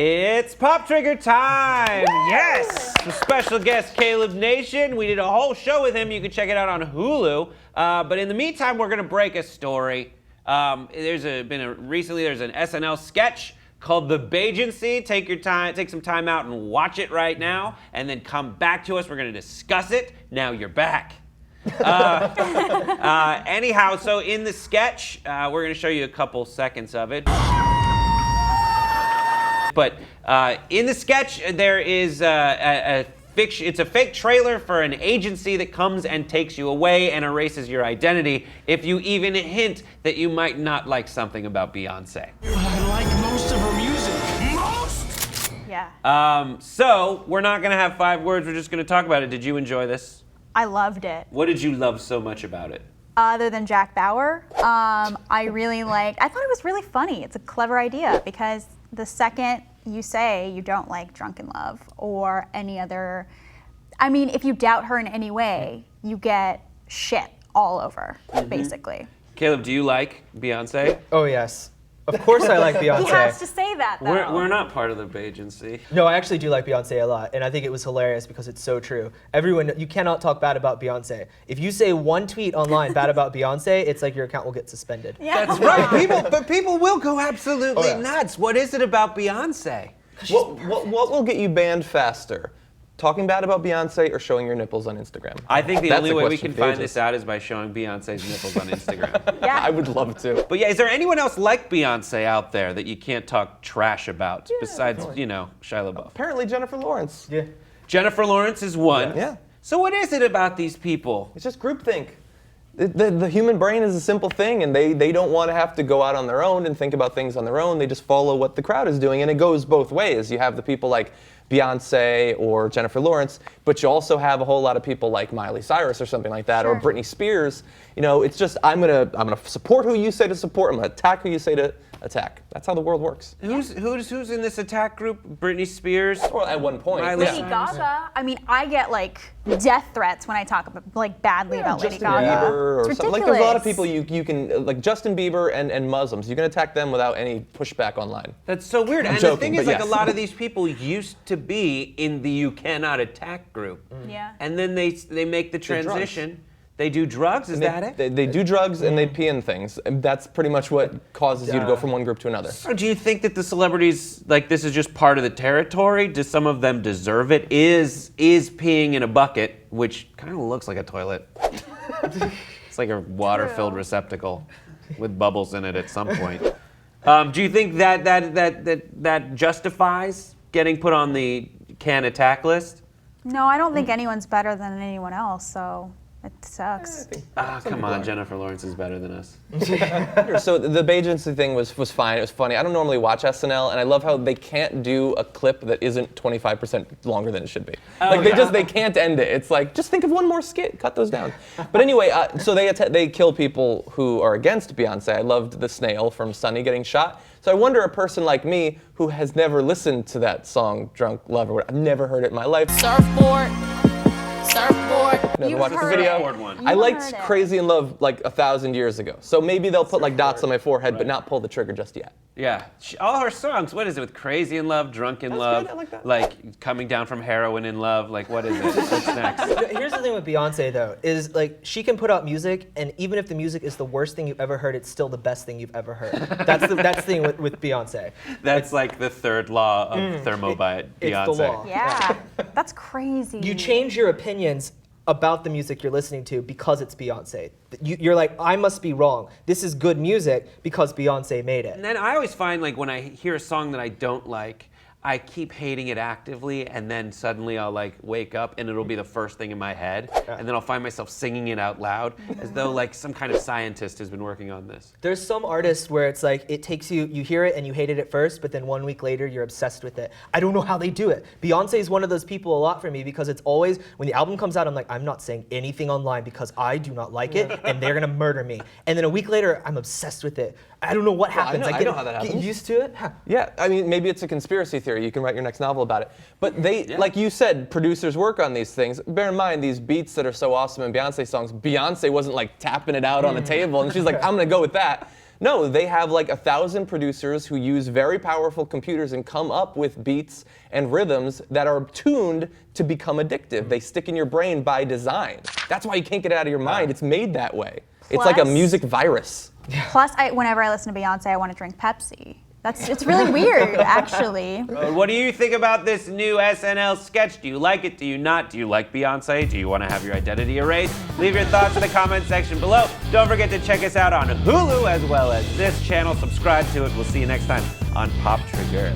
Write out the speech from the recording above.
It's Pop Trigger time! Woo! Yes! The special guest, Kaleb Nation. We did a whole show with him. You can check it out on Hulu. But in the meantime, we're going to break a story. Recently there's an SNL sketch called The Beygency. Take some time out and watch it right now, and then come back to us. We're going to discuss it. Now you're back. Anyhow, so in the sketch, we're going to show you a couple seconds of it. But in the sketch, there is it's a fake trailer for an agency that comes and takes you away and erases your identity if you even hint that you might not like something about Beyonce. I like most of her music. Most? Yeah. So we're not going to have 5 words. We're just going to talk about it. Did you enjoy this? I loved it. What did you love so much about it? Other than Jack Bauer, I thought it was really funny. It's a clever idea because the second you say you don't like Drunken Love or any other, if you doubt her in any way, you get shit all over, basically. Kaleb, do you like Beyonce? Oh, yes. Of course I like Beyonce. He has to say that, though. We're not part of the Beygency. No, I actually do like Beyonce a lot, and I think it was hilarious because it's so true. You cannot talk bad about Beyonce. If you say one tweet online bad about Beyonce, it's like your account will get suspended. Yeah. That's right. People will go absolutely nuts. What is it about Beyonce? What will get you banned faster? Talking bad about Beyonce or showing your nipples on Instagram? I think the only way we question can for find ages. this out is by showing Beyonce's nipples on Instagram. Yeah. I would love to. But yeah, is there anyone else like Beyonce out there that you can't talk trash about besides, Shia LaBeouf? Apparently Jennifer Lawrence. Yeah. Jennifer Lawrence is one. Yeah. So what is it about these people? It's just groupthink. The human brain is a simple thing, and they don't want to have to go out on their own and think about things on their own. They just follow what the crowd is doing, and it goes both ways. You have the people like Beyonce or Jennifer Lawrence, but you also have a whole lot of people like Miley Cyrus or something like that, or Britney Spears. It's just I'm gonna support who you say to support. I'm gonna attack who you say to attack. That's how the world works. Who's in this attack group? Britney Spears? Well, at one point. Miley Lady Gaga. I get death threats when I talk about badly about Lady Justin Gaga. Bieber or It's something. ridiculous. There's a lot of people you can like Justin Bieber and Muslims. You can attack them without any pushback online. That's so weird. And joking, the thing is, but a lot of these people used to be in the You Cannot Attack group. Yeah. And then they make the drugs. transition. They do drugs, is that it? They do drugs and they pee in things. And that's pretty much what causes you to go from one group to another. So do you think that the celebrities, this is just part of the territory? Do some of them deserve it? Is peeing in a bucket, which kind of looks like a toilet. It's like a water-filled receptacle with bubbles in it at some point. Do you think that justifies getting put on the can attack list? No, I don't think anyone's better than anyone else, so it sucks. Come on, Jennifer Lawrence is better than us. So the Beygency thing was fine. It was funny. I don't normally watch SNL, and I love how they can't do a clip that isn't 25% longer than it should be. They can't end it. It's like, just think of one more skit. Cut those down. But anyway, so they kill people who are against Beyonce. I loved the snail from Sunny getting shot. So I wonder a person like me who has never listened to that song, Drunk Love, or whatever. I've never heard it in my life. Surfboard. Never watched the heard video. it. I liked heard it. Crazy in Love 1,000 years ago. So maybe they'll put dots on my forehead, but not pull the trigger just yet. Yeah, all her songs. What is it with Crazy in Love, Drunk in Love? Good, I like that. Like Coming Down from Heroin in Love. What is it? What's next? Here's the thing with Beyonce, though, is she can put out music, and even if the music is the worst thing you've ever heard, it's still the best thing you've ever heard. That's the thing with Beyonce. That's like the third law of Thermobite Beyonce. It's the law. Yeah, that's crazy. You change your opinions about the music you're listening to because it's Beyonce. You're like, I must be wrong. This is good music because Beyonce made it. And then I always find when I hear a song that I don't like, I keep hating it actively, and then suddenly I'll wake up and it'll be the first thing in my head, and then I'll find myself singing it out loud as though some kind of scientist has been working on this. There's some artists where it's it takes you hear it and you hate it at first, but then 1 week later you're obsessed with it. I don't know how they do it. Beyonce is one of those people a lot for me because it's always, when the album comes out, I'm like, I'm not saying anything online because I do not like it and they're gonna murder me. And then a week later, I'm obsessed with it. I don't know what happens. I know how that happens. Get used to it. Yeah, maybe it's a conspiracy theory. You can write your next novel about it. But like you said, producers work on these things. Bear in mind, these beats that are so awesome in Beyonce songs, Beyonce wasn't tapping it out on a table and she's like, I'm gonna go with that. No, they have like 1,000 producers who use very powerful computers and come up with beats and rhythms that are tuned to become addictive. They stick in your brain by design. That's why you can't get it out of your mind. It's made that way. It's like a Plus- music virus. Plus, whenever I listen to Beyonce, I want to drink Pepsi. It's really weird, actually. What do you think about this new SNL sketch? Do you like it? Do you not? Do you like Beyonce? Do you want to have your identity erased? Leave your thoughts in the comment section below. Don't forget to check us out on Hulu as well as this channel. Subscribe to it. We'll see you next time on Pop Trigger.